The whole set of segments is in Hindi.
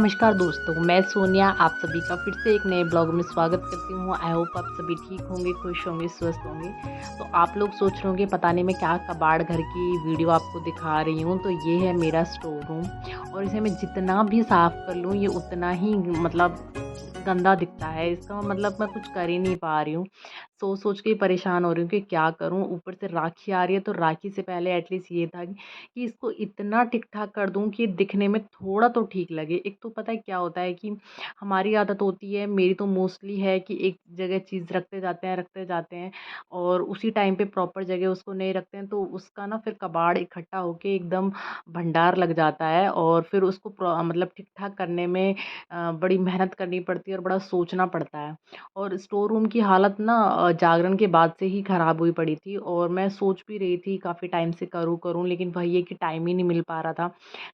नमस्कार दोस्तों, मैं सोनिया आप सभी का फिर से एक नए ब्लॉग में स्वागत करती हूँ। आई होप आप सभी ठीक होंगे, खुश होंगे, स्वस्थ होंगे। तो आप लोग सोच रहे होंगे पता नहीं मैं क्या कबाड़ घर की वीडियो आपको दिखा रही हूँ। तो ये है मेरा स्टोर रूम और इसे मैं जितना भी साफ़ कर लूँ ये उतना ही मतलब गंदा दिखता है। इसका मतलब मैं कुछ कर ही नहीं पा रही हूँ। सोच के ही परेशान हो रही हूँ कि क्या करूँ। ऊपर से राखी आ रही है तो राखी से पहले एटलीस्ट ये था कि इसको इतना ठीक-ठाक कर दूँ कि दिखने में थोड़ा तो ठीक लगे। एक तो पता है क्या होता है कि हमारी आदत होती है, मेरी तो मोस्टली है कि एक जगह चीज़ रखते जाते हैं और उसी टाइम पे प्रॉपर जगह उसको नहीं रखते हैं, तो उसका ना फिर कबाड़ इकट्ठा होके एकदम भंडार लग जाता है और फिर उसको मतलब ठीक-ठाक करने में बड़ी मेहनत करनी पड़ती है और बड़ा सोचना पड़ता है। और स्टोर रूम की हालत ना जागरण के बाद से ही ख़राब हुई पड़ी थी और मैं सोच भी रही थी काफ़ी टाइम से करूँ लेकिन वही है कि टाइम ही नहीं मिल पा रहा था।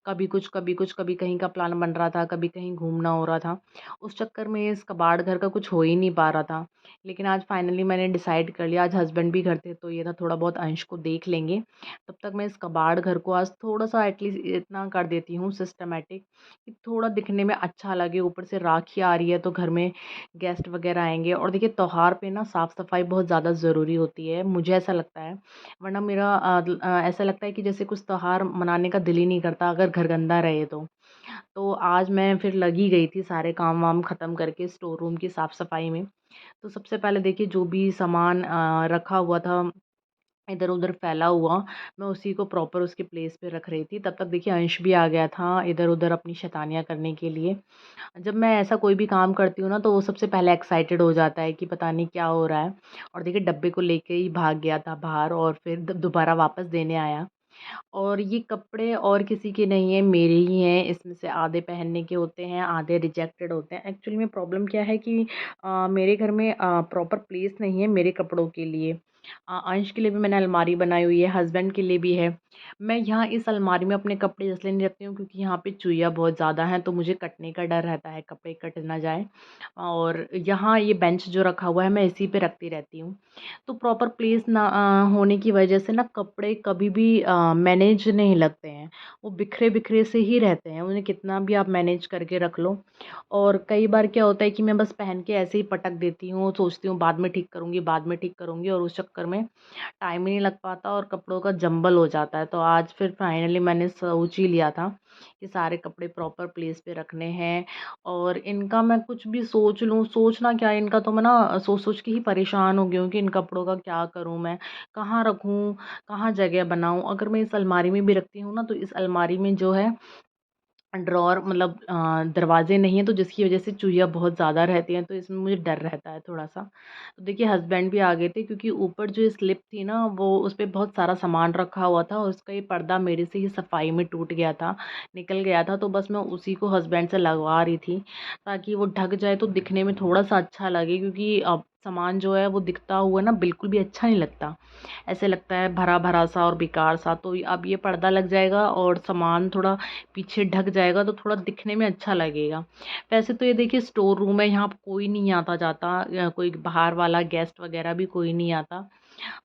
कभी कुछ, कभी कहीं का प्लान बन रहा था, कभी कहीं घूमना हो रहा था। उस चक्कर में इस कबाड़ घर का कुछ हो ही नहीं पा रहा था। लेकिन आज फाइनली मैंने डिसाइड कर लिया, आज हस्बैंड भी घर थे तो ये था थोड़ा बहुत अंश को देख लेंगे। तब तक मैं इस कबाड़ घर को आज थोड़ा-सा एटलीस्ट इतना कर देती हूँ सिस्टमैटिक कि थोड़ा दिखने में अच्छा लगे। ऊपर से राखी आ रही है तो घर में गेस्ट वगैरह आएँगे और देखिए त्योहार पे ना साफ-सफाई बहुत ज़्यादा ज़रूरी होती है, मुझे ऐसा लगता है। वरना मेरा ऐसा लगता है कि जैसे कुछ त्योहार मनाने का दिल ही नहीं करता अगर घर गंदा रहे तो। तो आज मैं फिर लगी गई थी सारे काम-वाम ख़त्म करके स्टोर रूम की साफ-सफाई में। तो सबसे पहले देखिए जो भी सामान रखा हुआ था इधर-उधर फैला हुआ, मैं उसी को प्रॉपर उसके प्लेस पे रख रही थी। तब तक देखिए अंश भी आ गया था इधर-उधर अपनी शैतानियाँ करने के लिए। जब मैं ऐसा कोई भी काम करती हूँ ना तो वो सबसे पहले एक्साइटेड हो जाता है कि पता नहीं क्या हो रहा है और देखिए डब्बे को लेके ही भाग गया था बाहर और फिर दोबारा वापस देने आया। और ये कपड़े और किसी के नहीं हैं, मेरे ही हैं। इसमें से आधे पहनने के होते हैं, आधे रिजेक्टेड होते हैं। एक्चुअली में प्रॉब्लम क्या है कि मेरे घर में प्रॉपर प्लेस नहीं है मेरे कपड़ों के लिए। अंश के लिए भी मैंने अलमारी बनाई हुई है, हस्बैंड के लिए भी है। मैं यहाँ इस अलमारी में अपने कपड़े इसलिए नहीं रखती हूँ क्योंकि यहाँ पे चूहिया बहुत ज़्यादा हैं, तो मुझे कटने का डर रहता है, कपड़े कट ना जाएँ। और यहाँ ये बेंच जो रखा हुआ है, मैं इसी पे रखती रहती हूँ। तो प्रॉपर प्लेस ना होने की वजह से ना कपड़े कभी भी मैनेज नहीं लगते हैं। वो बिखरे-बिखरे से ही रहते हैं, उन्हें कितना भी आप मैनेज करके रख लो। और कई बार क्या होता है कि मैं बस पहन के ऐसे ही पटक देती हूँ, सोचती हूँ बाद में ठीक करूँगी और उस चक्कर में टाइम ही नहीं लग पाता और कपड़ों का जंबल हो जाता है। तो आज फिर फाइनली मैंने सोच ही लिया था कि सारे कपड़े प्रॉपर प्लेस पे रखने हैं और इनका मैं कुछ भी सोच लूँ, सोचना क्या है इनका, तो मैं ना सोच-सोच के ही परेशान हो गई हूँ कि इन कपड़ों का क्या करूँ मैं? कहाँ रखूँ? कहाँ जगह बनाऊँ? अगर मैं इस अलमारी में भी रखती हूँ ना तो इस अलमारी में जो है ड्रॉअर मतलब दरवाज़े नहीं हैं तो जिसकी वज़ह से चूहिया बहुत ज़्यादा रहती हैं, तो इसमें मुझे डर रहता है थोड़ा-सा। तो देखिए हस्बैंड भी आ गए थे क्योंकि ऊपर जो स्लिप थी ना वो उसपे बहुत सारा सामान रखा हुआ था और उसका ये पर्दा मेरे से ही सफाई में टूट गया था, निकल गया था, तो बस मैं उसी को हस्बैंड से लगवा रही थी ताकि वो ढक जाए तो दिखने में थोड़ा-सा अच्छा लगे क्योंकि अब सामान जो है वो दिखता हुआ ना बिल्कुल भी अच्छा नहीं लगता। ऐसे लगता है भरा-भरा सा और बेकार सा, तो अब ये पर्दा लग जाएगा और सामान थोड़ा पीछे ढक जाएगा तो थोड़ा दिखने में अच्छा लगेगा। वैसे तो ये देखिए स्टोर रूम है, यहाँ कोई नहीं आता-जाता, कोई बाहर वाला गेस्ट वगैरह भी कोई नहीं आता।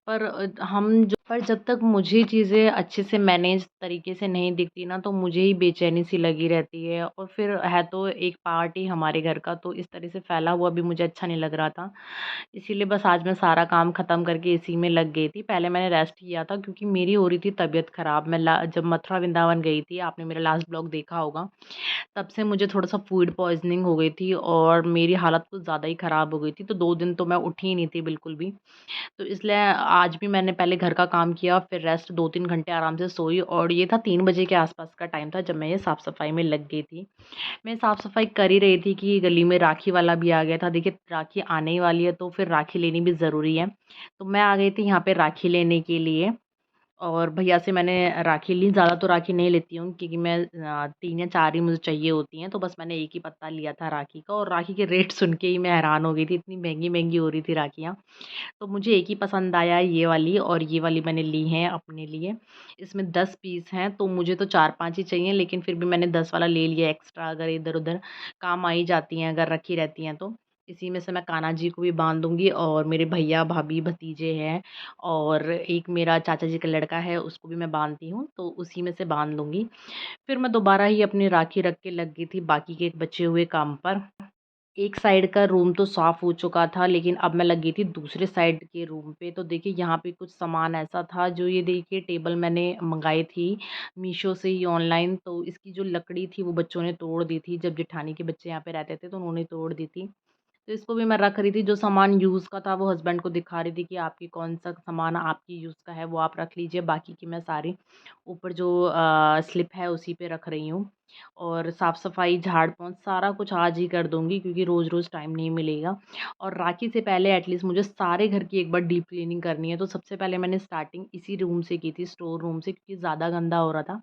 पर जब तक मुझे चीज़ें अच्छे से मैनेज तरीके से नहीं दिखती ना तो मुझे ही बेचैनी सी लगी रहती है और फिर है तो एक पार्ट ही हमारे घर का, तो इस तरह से फैला हुआ भी मुझे अच्छा नहीं लग रहा था। इसीलिए बस आज मैं सारा काम ख़त्म करके इसी में लग गई थी। पहले मैंने रेस्ट किया था क्योंकि मेरी हो रही थी तबीयत ख़राब। मैं ला जब मथुरा वृंदावन गई थी, आपने मेरा लास्ट ब्लॉग देखा होगा, तब से मुझे थोड़ा-सा फूड पॉइज़निंग हो गई थी और मेरी हालत कुछ ज़्यादा ही ख़राब हो गई थी। तो 2 दिन तो मैं उठी ही नहीं थी बिल्कुल भी। तो इसलिए आज भी मैंने पहले घर का काम किया, फिर रेस्ट 2-3 घंटे आराम से सोई और ये था 3 बजे के आस-पास का टाइम था जब मैं ये साफ-सफाई में लग गई थी। मैं साफ-सफाई कर ही रही थी कि गली में राखी वाला भी आ गया था। देखिए राखी आने ही वाली है तो फिर राखी लेनी भी ज़रूरी है। तो मैं आ गई थी यहाँ पे राखी लेने के लिए और भैया से मैंने राखी ली। ज़्यादा तो राखी नहीं लेती हूँ क्योंकि मैं 3 या 4 ही मुझे चाहिए होती हैं, तो बस मैंने एक ही पत्ता लिया था राखी का और राखी के रेट सुन के ही मैं हैरान हो गई थी, इतनी महँगी-महँगी हो रही थी राखियाँ। तो मुझे एक ही पसंद आया ये वाली और ये वाली मैंने ली है अपने लिए। इसमें 10 पीस हैं तो मुझे तो 4-5 ही चाहिए लेकिन फिर भी मैंने 10 वाला ले लिया एक्स्ट्रा, अगर इधर-उधर काम आ ही जाती हैं अगर रखी रहती हैं तो। इसी में से मैं कान्हा जी को भी बाँध दूँगी और मेरे भैया, भाभी, भतीजे हैं और एक मेरा चाचा जी का लड़का है, उसको भी मैं बाँधती हूँ, तो उसी में से बाँध लूँगी। फिर मैं दोबारा ही अपनी राखी रख के लग गई थी बाकी के बचे हुए काम पर। एक साइड का रूम तो साफ़ हो चुका था, लेकिन अब मैं लग गई थी दूसरे साइड के रूम पे। तो देखिए यहाँ पे कुछ सामान ऐसा था, जो ये देखिए टेबल मैंने मँगाई थी मीशो से ही ऑनलाइन, तो इसकी जो लकड़ी थी वो बच्चों ने तोड़ दी थी। जब जेठानी के बच्चे यहाँ पे रहते थे तो उन्होंने तोड़ दी थी। तो इसको भी मैं रख रही थी, जो सामान यूज़ का था वो हस्बैंड को दिखा रही थी कि आपकी कौन-सा सामान आपकी यूज़ का है वो आप रख लीजिए, बाकी की मैं सारी ऊपर जो स्लिप है उसी पे रख रही हूँ। और साफ़-सफ़ाई, झाड़-पोंछ सारा कुछ आज ही कर दूँगी, क्योंकि रोज़-रोज़ टाइम नहीं मिलेगा। और राखी से पहले एटलीस्ट मुझे सारे घर की एक बार डीप क्लीनिंग करनी है, तो सबसे पहले मैंने स्टार्टिंग इसी रूम से की थी, स्टोर रूम से, क्योंकि ज़्यादा गंदा हो रहा था।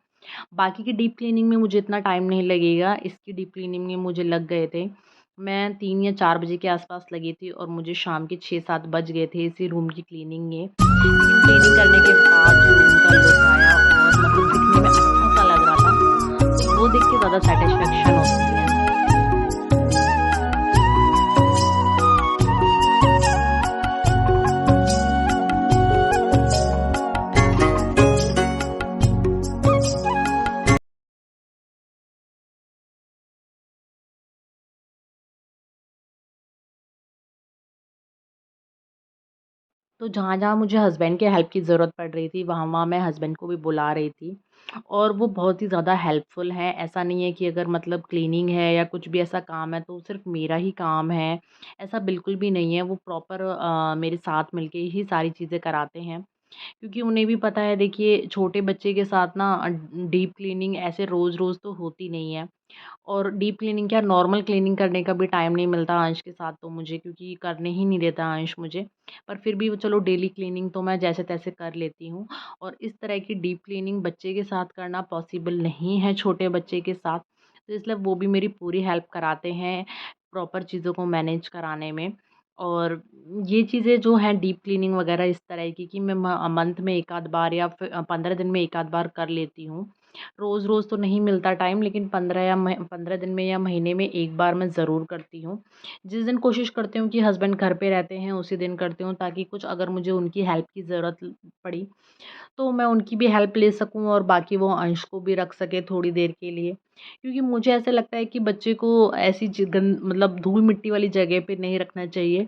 बाकी की डीप क्लीनिंग में मुझे इतना टाइम नहीं लगेगा, इसकी डीप क्लीनिंग में मुझे लग गए थे, मैं 3 या 4 बजे के आस-पास लगी थी और मुझे शाम के 6-7 बज गए थे इसी रूम की क्लीनिंग में। लेकिन क्लीनिंग करने के बाद जो रूम का लुक आया और मतलब दिखने में अच्छा-सा लग रहा था, तो वो देख के ज़्यादा सैटिस्फैक्शन होती है। तो जहाँ-जहाँ मुझे हस्बैंड के हेल्प की ज़रूरत पड़ रही थी, वहाँ-वहाँ मैं हस्बैंड को भी बुला रही थी और वो बहुत ही ज़्यादा हेल्पफुल हैं। ऐसा नहीं है कि अगर मतलब क्लीनिंग है या कुछ भी ऐसा काम है, तो सिर्फ़ मेरा ही काम है, ऐसा बिल्कुल भी नहीं है। वो प्रॉपर मेरे साथ मिलके ही सारी चीज़ें कराते हैं। क्योंकि उन्हें भी पता है, देखिए छोटे बच्चे के साथ ना डीप क्लीनिंग ऐसे रोज़-रोज़ तो होती नहीं है। और डीप क्लीनिंग क्या, नॉर्मल क्लीनिंग करने का भी टाइम नहीं मिलता अंश के साथ तो मुझे, क्योंकि करने ही नहीं देता अंश मुझे। पर फिर भी वो चलो डेली क्लीनिंग तो मैं जैसे-तैसे कर लेती हूँ और इस तरह की डीप क्लीनिंग बच्चे के साथ करना पॉसिबल नहीं है, छोटे बच्चे के साथ। तो इसलिए वो भी मेरी पूरी हेल्प कराते हैं प्रॉपर चीज़ों को मैनेज कराने में। और ये चीज़ें जो हैं डीप क्लीनिंग वगैरह इस तरह की कि मैं मंथ में 1 आध बार या फिर 15 दिन में 1 आध बार कर लेती हूँ। रोज़-रोज़ तो नहीं मिलता टाइम, लेकिन 15 दिन में या महीने में 1 बार मैं ज़रूर करती हूँ। जिस दिन कोशिश करती हूँ कि हस्बैंड घर पे रहते हैं उसी दिन करती हूँ, ताकि कुछ अगर मुझे उनकी हेल्प की ज़रूरत पड़ी तो मैं उनकी भी हेल्प ले सकूँ और बाकी वो अंश को भी रख सके थोड़ी देर के लिए। क्योंकि मुझे ऐसा लगता है कि बच्चे को ऐसी मतलब धूल-मिट्टी वाली जगह पे नहीं रखना चाहिए।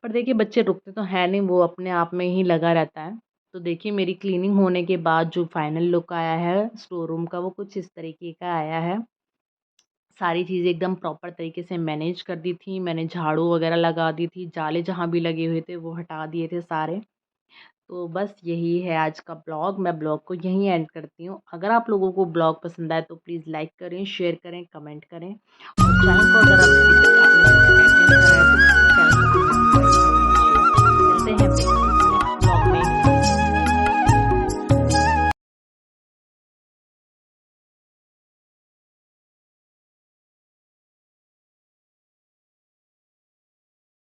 पर देखिए बच्चे रुकते तो हैं नहीं, वो अपने आप में ही लगा रहता है। तो देखिए मेरी क्लीनिंग होने के बाद जो फाइनल लुक आया है स्टोर रूम का, वो कुछ इस तरीके का आया है। सारी चीज़ें एकदम प्रॉपर तरीके से मैनेज कर दी थी, मैंने झाड़ू वगैरह लगा दी थी, जाले जहाँ भी लगे हुए थे वो हटा दिए थे सारे। तो बस यही है आज का ब्लॉग, मैं ब्लॉग को यहीं एंड करती हूँ। अगर आप लोगों को ब्लॉग पसंद आए तो प्लीज़ लाइक करें, शेयर करें, कमेंट करें और चैनल को अगर आप अभी तक आपने सब्सक्राइब नहीं करा है तो